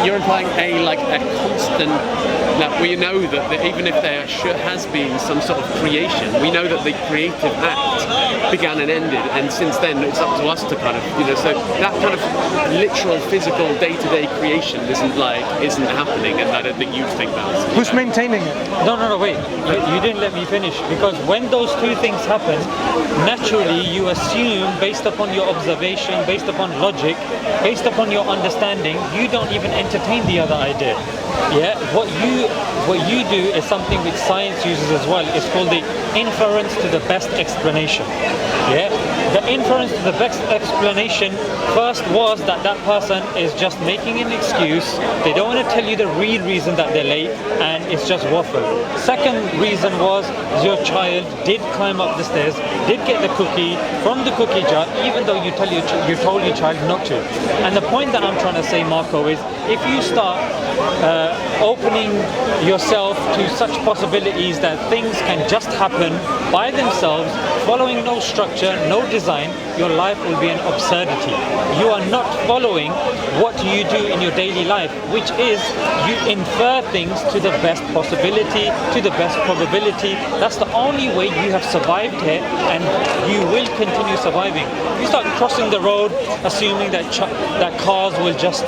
you're implying a constant. That we know that even if there has been some sort of creation, we know that the creative act began and ended, and since then it's up to us to kind of, so that kind of literal, physical, day-to-day creation isn't happening, and I don't think you think that. Who's maintaining it? No, wait. You didn't let me finish, because when those two things happen, naturally you assume, based upon your observation, based upon logic, based upon your understanding, you don't even entertain the other idea. Yeah, what you do is something which science uses as well. It's called the inference to the best explanation. Yeah, the inference to the best explanation first was that person is just making an excuse. They don't want to tell you the real reason that they're late, and it's just waffle. Second reason was your child did climb up the stairs, did get the cookie from the cookie jar, even though you told your child not to. And the point that I'm trying to say, Marco, is if you start opening yourself to such possibilities that things can just happen by themselves, following no structure, no design, your life will be an absurdity. You are not following what you do in your daily life, which is you infer things to the best possibility, to the best probability. That's the only way you have survived here, and you will continue surviving. You start crossing the road assuming that cars will just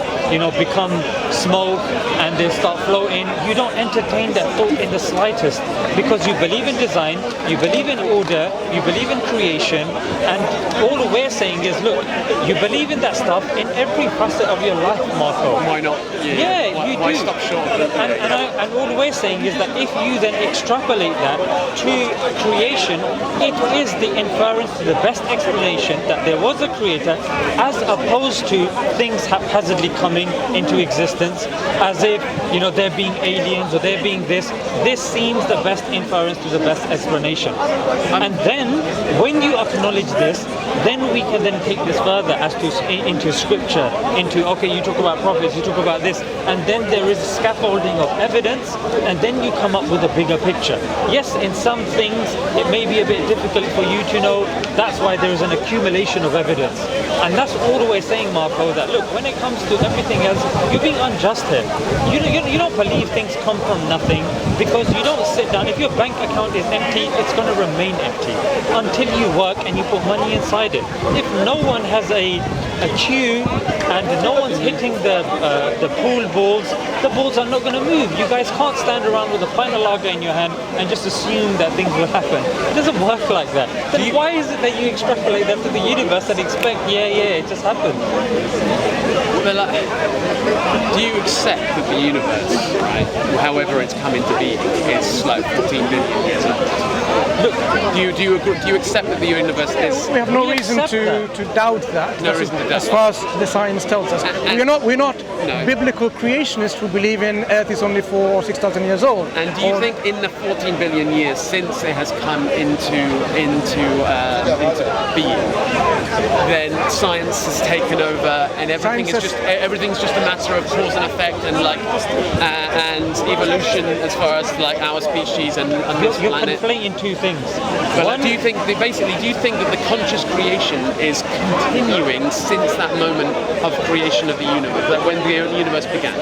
become smoke and they start floating. You don't entertain that thought in the slightest, because you believe in design, you believe in order, you believe in creation, and all we're saying is, look, you believe in that stuff in every facet of your life, Marco. Why not? Why do. Stop short? And all we're saying is that if you then extrapolate that to creation, it is the inference to the best explanation that there was a creator, as opposed to things haphazardly coming into existence, as if there being aliens or there being this. This seems the best inference to the best explanation. And then when you acknowledge this, then we can then take this further into scripture, into, okay, you talk about prophets, you talk about this, and then there is scaffolding of evidence, and then you come up with a bigger picture. Yes, in some things it may be a bit difficult for you to know. That's why there is an accumulation of evidence. And that's all we're saying, Marco, that look, when it comes to everything else, you're being unjust here. You don't believe things come from nothing, because you don't sit down. If your bank account is empty, it's going to remain empty until you work and you put money inside it. If no one has a cue and no one's hitting the pool balls, the balls are not going to move. You guys can't stand around with a pint of lager in your hand and just assume that things will happen. It doesn't work like that. Then why is it that you extrapolate them to the universe and expect, it just happened? But do you accept that the universe, right, however it's come into being, is like 14 billion years old? Look, do you accept that the universe is? We have no reason to doubt that. No reason to doubt. As far as the science tells us, we're not No. biblical creationists who believe in Earth is only 4,000 or 6,000 years old. And do you think in the 14 billion years since it has come into being, then science has taken over, and everything's just a matter of cause and effect, and and evolution as far as like our species and this you're planet. conflating two things. But do you think that the conscious creation is continuing since that moment of creation of the universe, like when the universe began?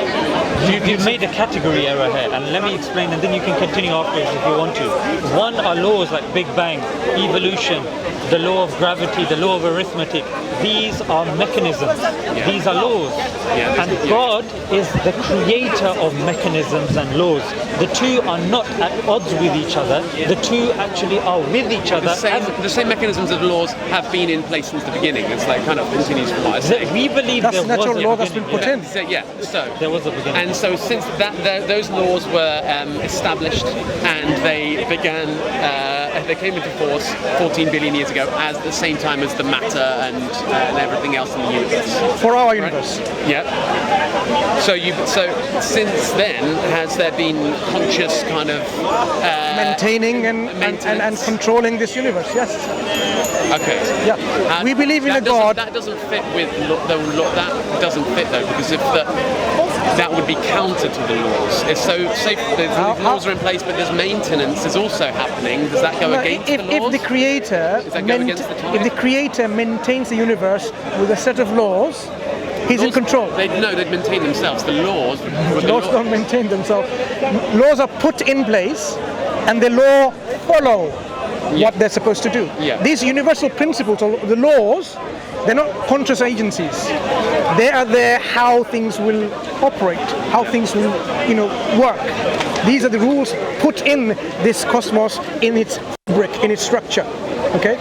You made a category error here, and let me explain, and then you can continue afterwards if you want to. One are laws like Big Bang, evolution, the law of gravity, the law of arithmetic. These are mechanisms. Yeah. These are laws. Yeah, and God is the creator of mechanisms and laws. The two are not at odds with each other. The two actually are with each other. The same mechanisms of laws have been in place since the beginning. It's like kind of continues from what I say. We believe That's there the natural was law a that's been beginning. put in. So There was a beginning. And so since those laws were established and they began they came into force 14 billion years ago at the same time as the matter and everything else in the universe. For our universe. Yeah. So since then, has there been conscious kind of Maintaining and controlling this universe, yes. Okay. Yeah. We believe in a God. That doesn't fit with that doesn't fit though, because if that would be counter to the laws. It's so safe. The laws are in place, but there's maintenance is also happening. Does that go against the laws? If the creator, if the creator maintains the universe with a set of laws, he's in control. They'd maintain themselves. The laws. Laws don't maintain themselves. Laws are put in place, and the law follow what they're supposed to do. Yeah. These universal principles, or the laws, they're not conscious agencies. They are there how things will operate, how things will, work. These are the rules put in this cosmos, in its fabric, in its structure. Okay?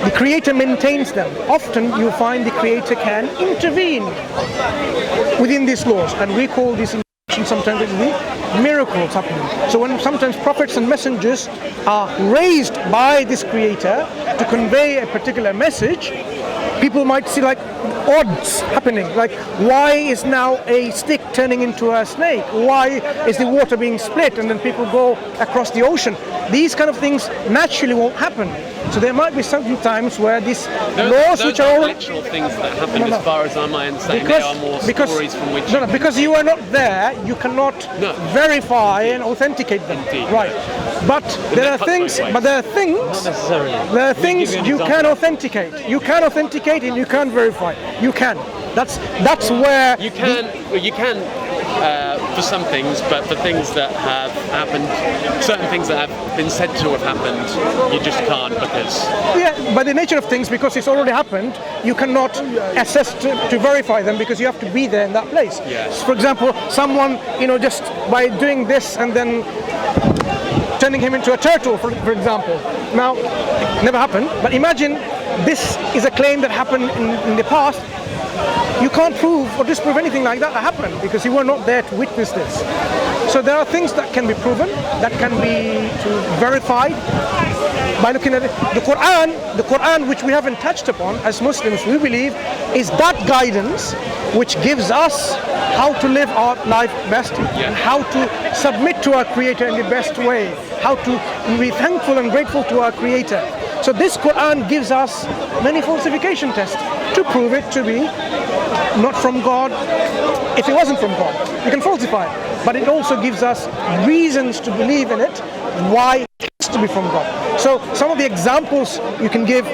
The creator maintains them. Often you'll find the creator can intervene within these laws, and we call these sometimes miracles happening. So when sometimes prophets and messengers are raised by this creator to convey a particular message, people might see like odds happening, like why is now a stick turning into a snake? Why is the water being split and then people go across the ocean? These kind of things naturally won't happen. So there might be some times where these laws, which are all literal things that happen, as far as I understand, they are more stories from which. No, because you are not there, you cannot verify and authenticate them. Indeed. Right. But there are things. Not necessarily. There are things you can authenticate. You can authenticate and you can verify. You can. That's where you can for some things, but for things that have happened, certain things that have been said to have happened, you just can't because. Yeah, by the nature of things, because it's already happened, you cannot assess to verify them because you have to be there in that place. Yes. For example, someone, just by doing this and then turning him into a turtle, for example. Now, it never happened, but imagine this is a claim that happened in the past. You can't prove or disprove anything like that happened because you were not there to witness this. So there are things that can be proven, that can be verified by looking at it. The Quran, which we haven't touched upon as Muslims, we believe, is that guidance which gives us how to live our life best and how to submit to our Creator in the best way, how to be thankful and grateful to our Creator. So this Quran gives us many falsification tests to prove it to be not from God. If it wasn't from God, you can falsify it. But it also gives us reasons to believe in it, why it has to be from God. So some of the examples you can give,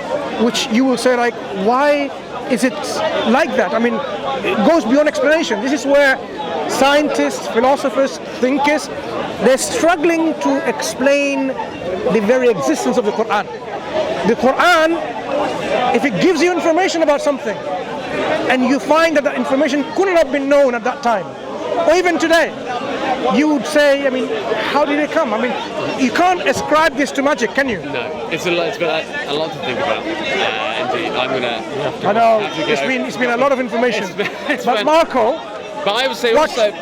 which you will say like, why is it like that? I mean, it goes beyond explanation. This is where scientists, philosophers, thinkers, they're struggling to explain the very existence of the Quran. The Quran, if it gives you information about something, and you find that information couldn't have been known at that time, or even today, you would say, I mean, how did it come? I mean, you can't ascribe this to magic, can you? No, it's a lot to think about. Indeed, I'm gonna. I know it's been a lot of information, but Marco. But I would say also,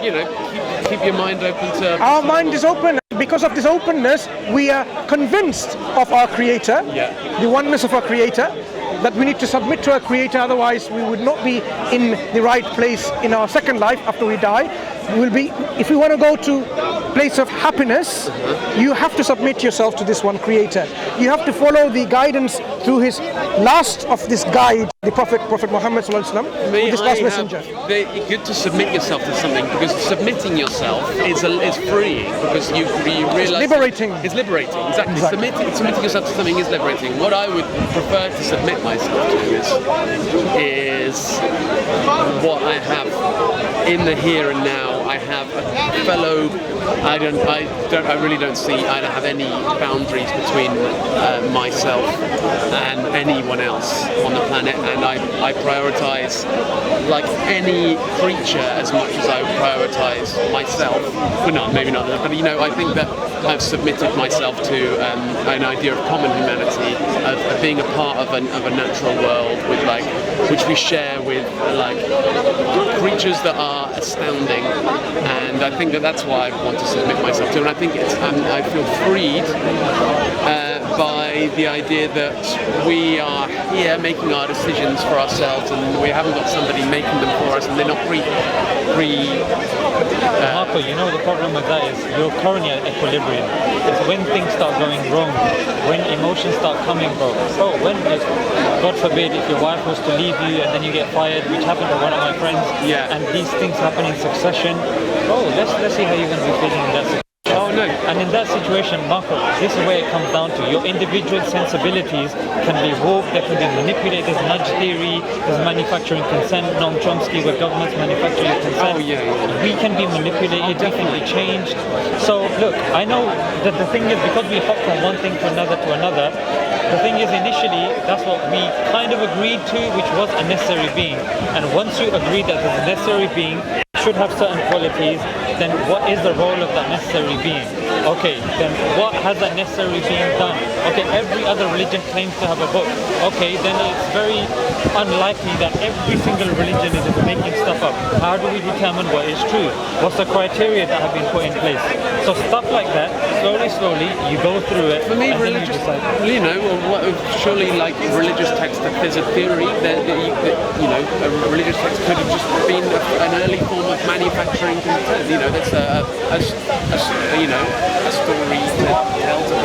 keep your mind open to. Our mind is open. Because of this openness, we are convinced of our Creator, the oneness of our Creator, that we need to submit to our Creator, otherwise we would not be in the right place in our second life after we die. We will be, if we want to go to a place of happiness, you have to submit yourself to this one Creator. You have to follow the guidance through his last of this guide, the Prophet Muhammad sallallahu alaihi wasallam, this last messenger. It's good to submit yourself to something, because submitting yourself is freeing, because you realize liberating. It's liberating, exactly. Submitting yourself to something is liberating. What I would prefer to submit myself to is what I have in the here and now. I have a fellow. I really don't see. I don't have any boundaries between myself and anyone else on the planet, and I prioritize, like any creature, as much as I prioritize myself. Well, no, maybe not. But I think that I've submitted myself to an idea of common humanity, of being a part of a natural world which we share with creatures that are astounding, and I think that's why I want to submit myself to, and I think I feel freed by the idea that we are here making our decisions for ourselves, and we haven't got somebody making them for us, and they're not Marco, you know the problem with that is you're currently at equilibrium. It's when things start going wrong, when emotions start coming, bro, when if, God forbid, if your wife was to leave you and then you get fired, which happened to one of my friends, and these things happen in succession, let's see how you're going to be feeling in that situation. Oh no. And in that situation, Marco, this is where it comes down to. Your individual sensibilities can be warped, they can be manipulated. There's nudge theory, there's manufacturing consent, Noam Chomsky, where governments manufacture your consent. We can be manipulated, we can be changed. So look, I know that the thing is, because we hop from one thing to another, the thing is, initially, that's what we kind of agreed to, which was a necessary being. And once you agree that there's a necessary being, should have certain qualities, then what is the role of that necessary being? Okay, then what has that necessary being done? Okay, every other religion claims to have a book. Okay, then it's very unlikely that every single religion is just making stuff up. How do we determine what is true? What's the criteria that have been put in place? So stuff like that, slowly, you go through it. For me, and religious, then you decide. surely like religious text, if there's a theory that a religious text could have just been an early form of manufacturing content. That's a story that tells